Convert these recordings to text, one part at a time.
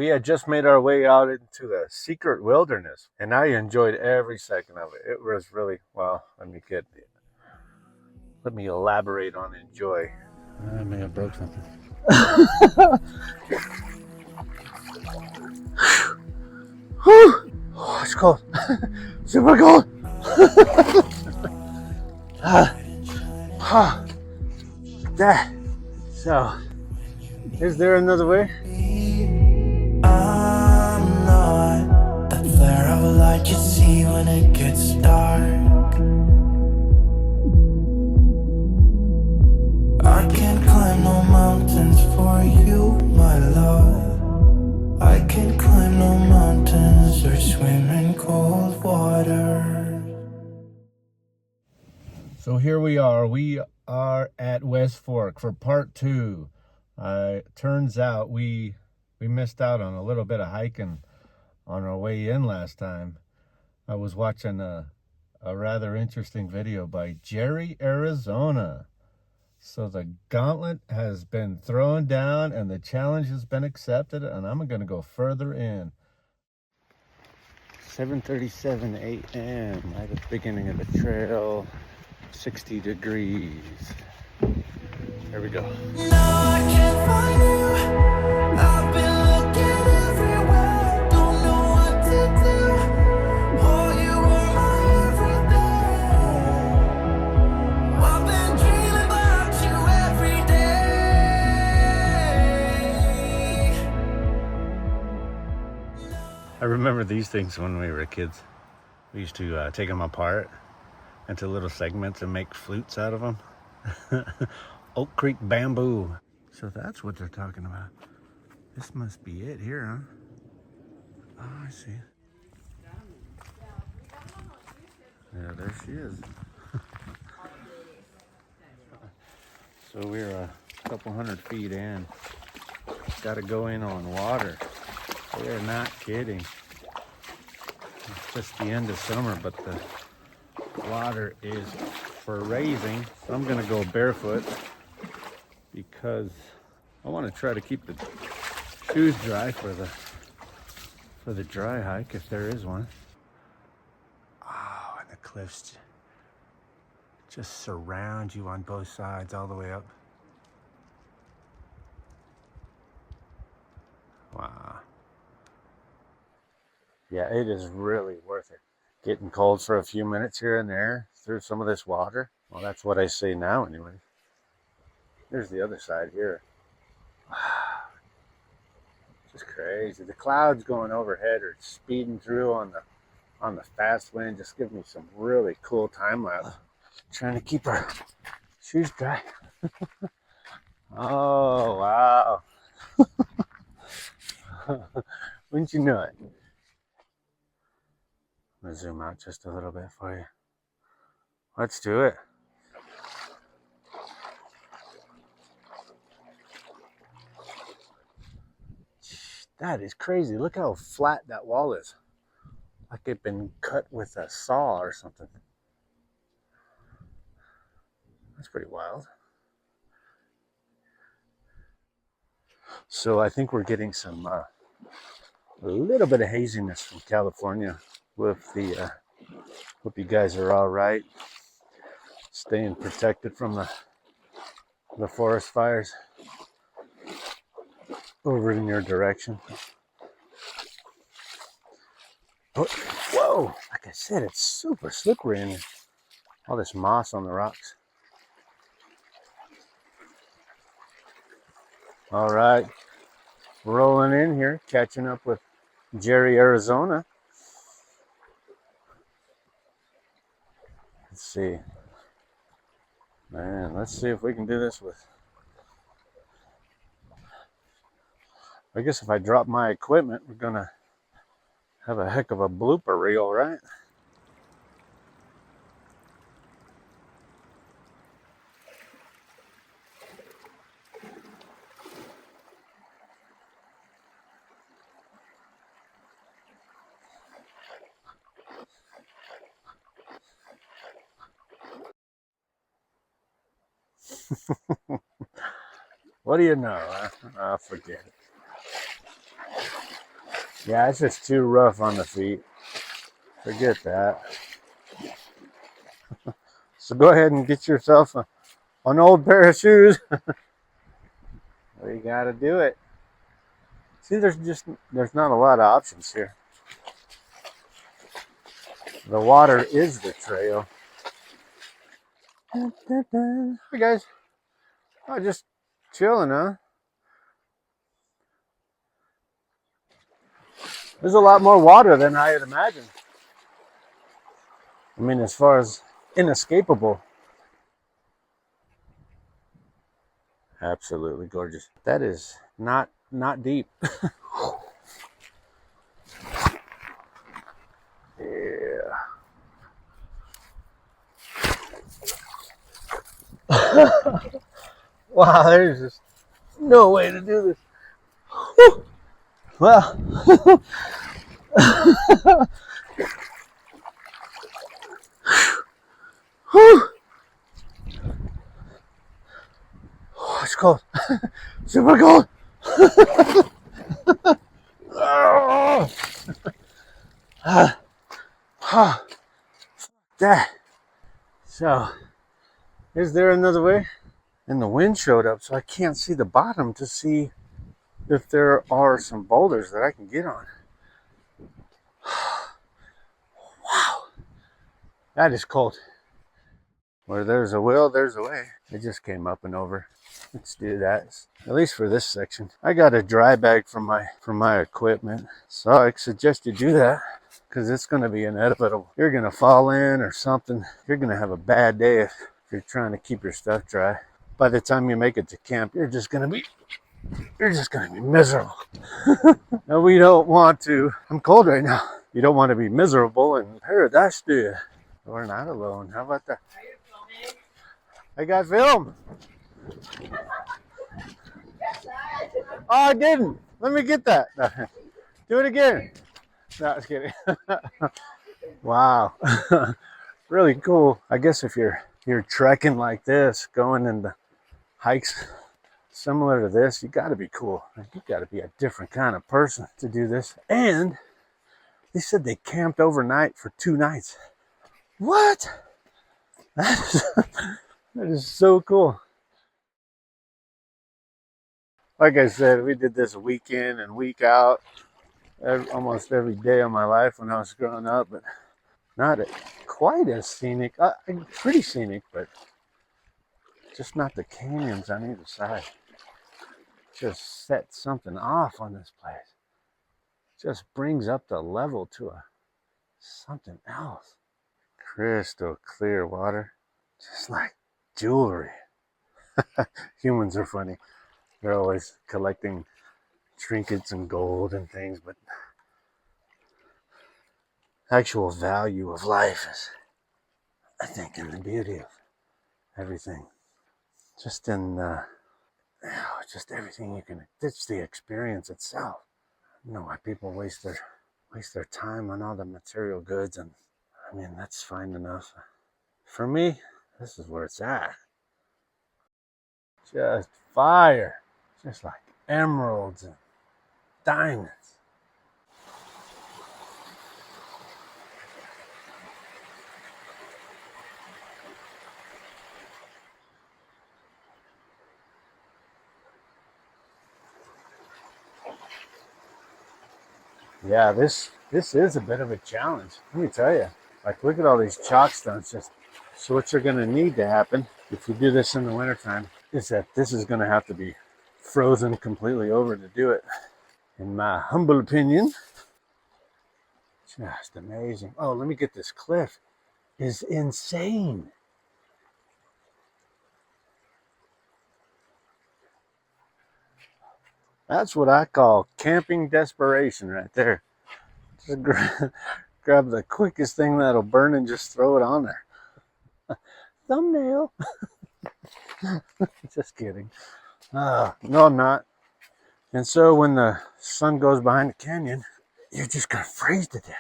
We had just made our way out into the secret wilderness, and I enjoyed every second of it. It was really, well, let me elaborate on enjoy. I may have broke something. Whew. Oh, it's cold. Super cold. That. So, is there another way? I'm not that flare of a light you see when it gets dark. I can't climb no mountains for you, my love. I can't climb no mountains or swim in cold water. So here we are. We are at Wes Fork for part 2. Turns out we missed out on a little bit of hiking on our way in last time. I was watching a rather interesting video by Jerry, Arizona. So the gauntlet has been thrown down and the challenge has been accepted, and I'm going to go further in. 7:37 a.m. at the beginning of the trail. 60 degrees. There we go. No, I can't find you. I've been looking everywhere. Don't know what to do. Oh, you were my everything. I've been dreaming about you every day. I remember these things when we were kids. We used to take them apart into little segments and make flutes out of them. Oak Creek bamboo. So that's what they're talking about. This must be it here, huh? Oh, I see. Yeah, there she is. So we're a couple hundred feet in. Got to go in on water. They're not kidding. It's just the end of summer, but the water is freezing. So I'm gonna go barefoot because I want to try to keep the shoes dry for the dry hike, if there is one. Oh, and the cliffs just surround you on both sides all the way up. Wow. Yeah, it is really worth it. Getting cold for a few minutes here and there through some of this water. Well, that's what I say now anyway. There's the other side here. Just crazy. The clouds going overhead are speeding through on the fast wind. Just give me some really cool time lapse. Trying to keep our shoes dry. Oh, wow. Wouldn't you know it? I'm going to zoom out just a little bit for you. Let's do it. That is crazy. Look how flat that wall is. Like it's been cut with a saw or something. That's pretty wild. So I think we're getting some a little bit of haziness from California with the hope you guys are all right, staying protected from the forest fires over in your direction. Oh, whoa, like I said, it's super slippery in here. All this moss on the rocks. All right, rolling in here, catching up with Jerry, Arizona. Let's see. Man, let's see if we can do this with... I guess if I drop my equipment, we're gonna have a heck of a blooper reel, right? What do you know? Huh? Oh, forget it. Yeah, it's just too rough on the feet. Forget that. So go ahead and get yourself an old pair of shoes. You got to do it. See, there's not a lot of options here. The water is the trail. Hey guys, oh, just chilling, huh? There's a lot more water than I had imagined. I mean, as far as inescapable. Absolutely gorgeous. That is not deep. Yeah. Wow, there's just no way to do this. Whew. Well, whew. Oh, it's cold. Super cold. Oh. That. So, is there another way? And the wind showed up, so I can't see the bottom to see if there are some boulders that I can get on. Wow, that is cold. Where there's a will, there's a way. It just came up and over. Let's do that, at least for this section. I got a dry bag from my equipment, so I suggest you do that because it's going to be inevitable. You're going to fall in or something. You're going to have a bad day if you're trying to keep your stuff dry. By the time you make it to camp, you're just going to be miserable. No, we don't want to. I'm cold right now. You don't want to be miserable in paradise, do you? We're not alone. How about that? I got film. Oh, I didn't. Let me get that. Do it again. No, I was kidding. Wow. Really cool. I guess if you're trekking like this, going into hikes similar to this, you got to be cool. You got to be a different kind of person to do this. And they said they camped overnight for 2 nights. What? That is so cool. Like I said, we did this week in and week out, almost every day of my life when I was growing up, but not quite as scenic. Pretty scenic, but just not the canyons on either side. Just set something off on this place. Just brings up the level to something else. Crystal clear water, just like jewelry. Humans are funny. They're always collecting trinkets and gold and things, but actual value of life is, I think, in the beauty of everything. Just in just everything you can. It's the experience itself. I don't know why people waste their time on all the material goods, and I mean that's fine enough. For me, this is where it's at. Just fire, just like emeralds and diamonds. Yeah, this is a bit of a challenge. Let me tell you. Like, look at all these chalk stones. So what you're going to need to happen if you do this in the wintertime is that this is going to have to be frozen completely over to do it. In my humble opinion, just amazing. Oh, let me get this cliff. Is insane. That's what I call camping desperation right there. Just grab the quickest thing that'll burn and just throw it on there. Thumbnail. Just kidding. No, I'm not. And so when the sun goes behind the canyon, you're just going to freeze to death.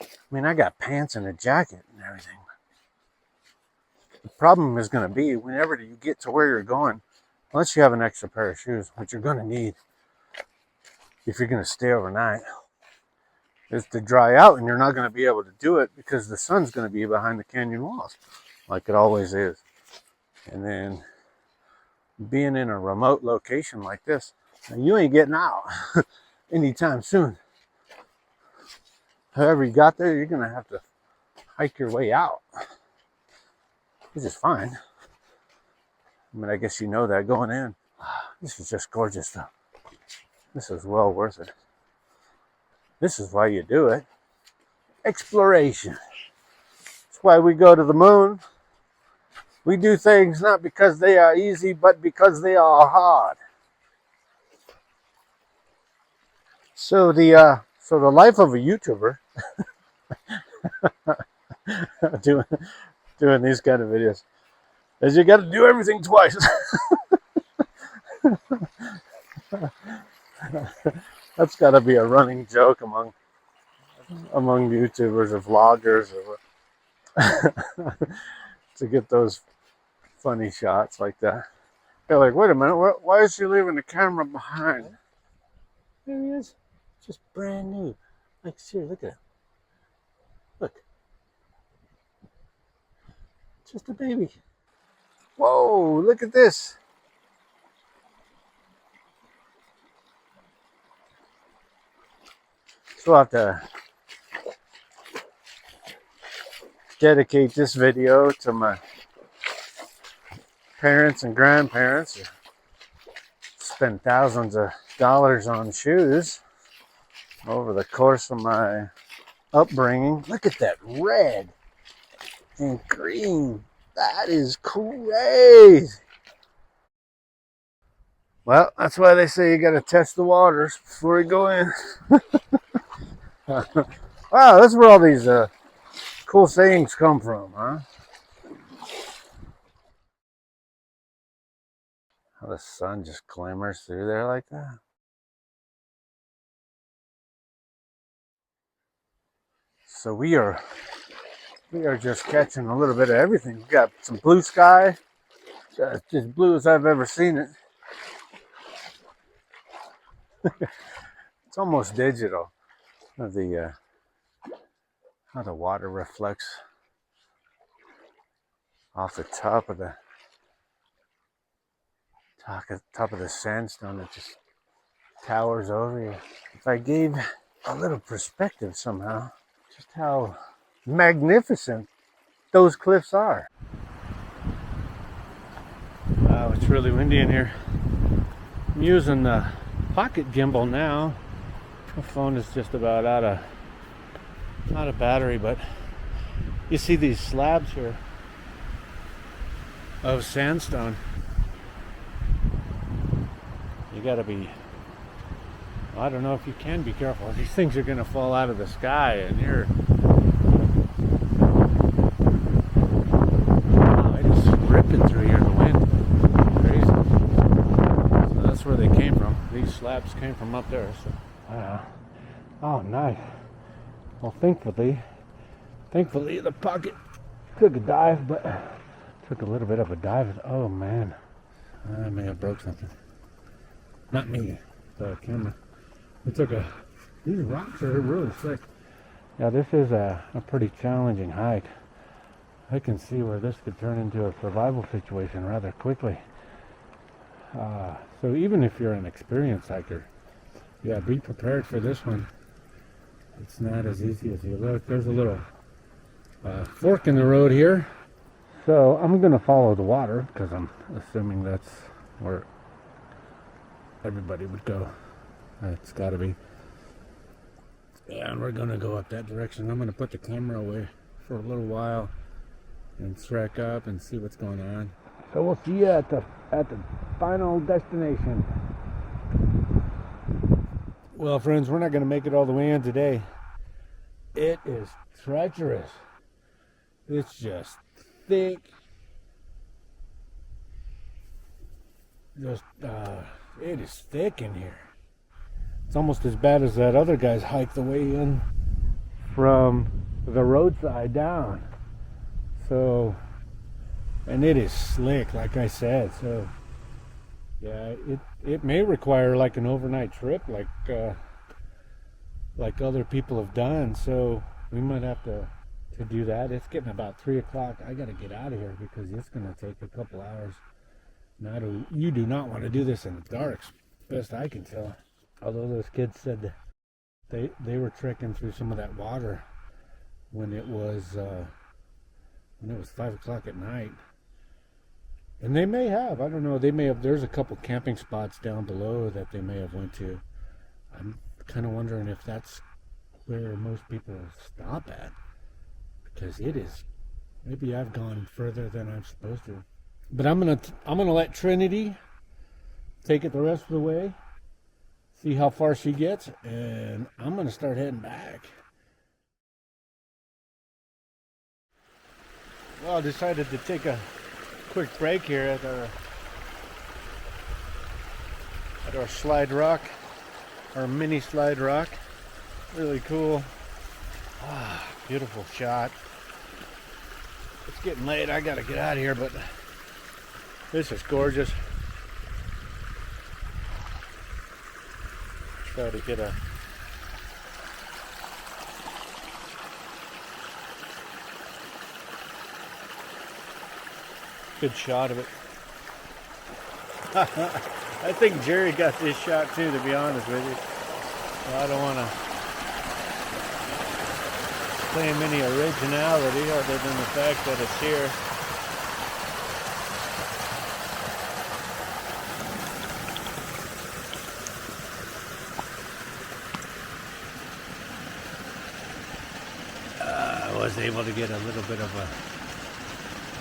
I mean, I got pants and a jacket and everything. The problem is going to be whenever you get to where you're going, unless you have an extra pair of shoes, which you're going to need if you're going to stay overnight, is to dry out, and you're not going to be able to do it because the sun's going to be behind the canyon walls, like it always is. And then being in a remote location like this, you ain't getting out anytime soon. However you got there, you're going to have to hike your way out, which is fine. I mean, I guess you know that going in. This is just gorgeous though. This is well worth it. This is why you do it. Exploration. That's why we go to the moon. We do things not because they are easy, but because they are hard. So the life of a YouTuber doing these kind of videos is you got to do everything twice. That's got to be a running joke among YouTubers or vloggers, or to get those funny shots like that. They're like, wait a minute, why is she leaving the camera behind? There he is, just brand new. Like, seriously, look at him. Look, just a baby. Whoa, look at this. So I'll have to dedicate this video to my parents and grandparents who spent thousands of dollars on shoes over the course of my upbringing. Look at that red and green. That is crazy. Well, that's why they say you got to test the waters before you go in. Wow, that's where all these cool sayings come from, huh? How the sun just glimmers through there like that. So we are just catching a little bit of everything. We got some blue sky, just as blue as I've ever seen it. It's almost digital. How the water reflects off the top of the sandstone that just towers over you. If I gave a little perspective somehow, just how magnificent those cliffs are. Wow, it's really windy in here. I'm using the pocket gimbal now. My phone is just about out of battery, but you see these slabs here of sandstone. You gotta be, I don't know if you can be careful. These things are gonna fall out of the sky, and you're, wow, it is ripping through here, the wind. Crazy. So that's where they came from. These slabs came from up there. So, oh, nice. Well, thankfully, the pocket took a dive, but took a little bit of a dive. Oh man, I may have broke something. Not me, the camera. These rocks are really slick. Yeah, this is a pretty challenging hike. I can see where this could turn into a survival situation rather quickly. So even if you're an experienced hiker, yeah, be prepared for this one. It's not as easy as you look. There's a little fork in the road here. So I'm going to follow the water because I'm assuming that's where everybody would go. It's got to be. Yeah, and we're going to go up that direction. I'm going to put the camera away for a little while and trek up and see what's going on. So we'll see you at the final destination. Well, friends, we're not going to make it all the way in today. It is treacherous. It's just thick. It is thick in here. It's almost as bad as that other guy's hike the way in from the roadside down. So, and it is slick, like I said. So, yeah, it may require like an overnight trip, like like other people have done. So we might have to do that. It's getting about 3 o'clock. I got to get out of here because it's going to take a couple hours. And you do not want to do this in the dark, best I can tell. Although those kids said they were trekking through some of that water when it was 5 o'clock at night. And they may have, I don't know, they may have, there's a couple camping spots down below that they may have went to. I'm kind of wondering if that's where most people stop at, because it is, maybe I've gone further than I'm supposed to. But I'm gonna let Trinity take it the rest of the way, see how far she gets, and I'm gonna start heading back. Well, I decided to take a quick break here at our slide rock, our mini slide rock. Really cool. Ah, beautiful shot. It's getting late. I gotta get out of here, but this is gorgeous. Try to get a good shot of it. I think Jerry got this shot too, to be honest with you. So I don't want to claim any originality other than the fact that it's here. I was able to get a little bit of a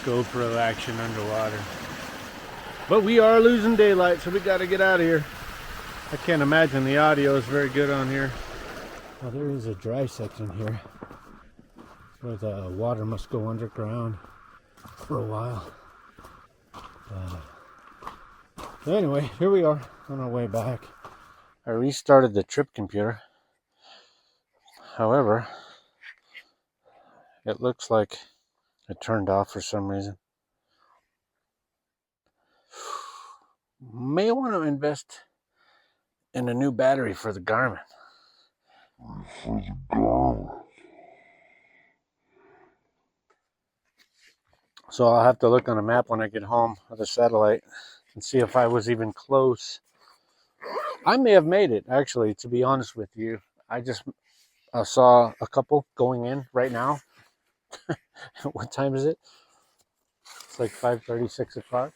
GoPro action underwater. But we are losing daylight, so we got to get out of here. I can't imagine the audio is very good on here. Well, there is a dry section here where the water must go underground for a while. So anyway, here we are on our way back. I restarted the trip computer. However, it looks like it turned off for some reason. May want to invest in a new battery for the Garmin. So I'll have to look on a map when I get home with a satellite and see if I was even close. I may have made it, actually, to be honest with you. I just saw a couple going in right now. What time is it? It's like 5:30, 6 o'clock.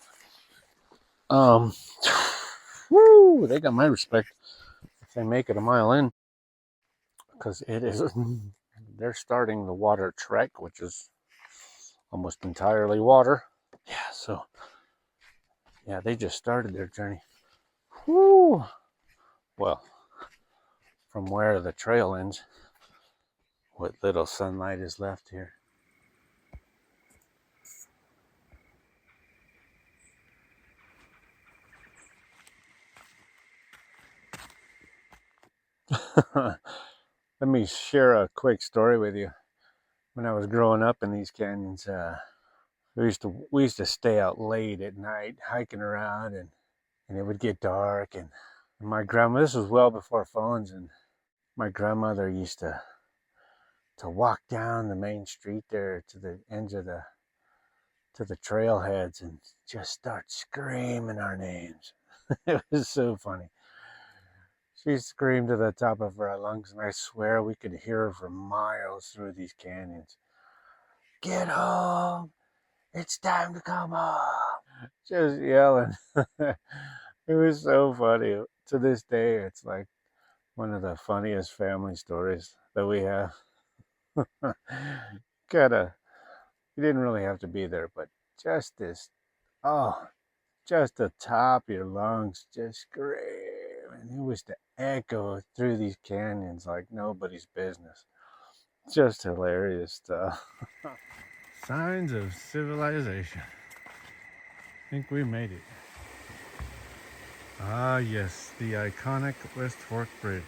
Woo, they got my respect if they make it a mile in, because it is, they're starting the water trek, which is almost entirely water. Yeah, so, yeah, they just started their journey. Woo! Well, from where the trail ends, what little sunlight is left here. Let me share a quick story with you. When I was growing up in these canyons, we used to stay out late at night hiking around, and it would get dark, and my grandma, this was well before phones, and my grandmother used to walk down the main street there to the ends of the trailheads and just start screaming our names. It was so funny. She screamed to the top of her lungs, and I swear we could hear her for miles through these canyons. Get home! It's time to come home! Just yelling. It was so funny. To this day, it's like one of the funniest family stories that we have. You didn't really have to be there, but just this, just the top of your lungs, just scream. And it was the echo through these canyons like nobody's business. Just hilarious stuff. Signs of civilization. I think we made it. Ah, yes, the iconic West Fork Bridge.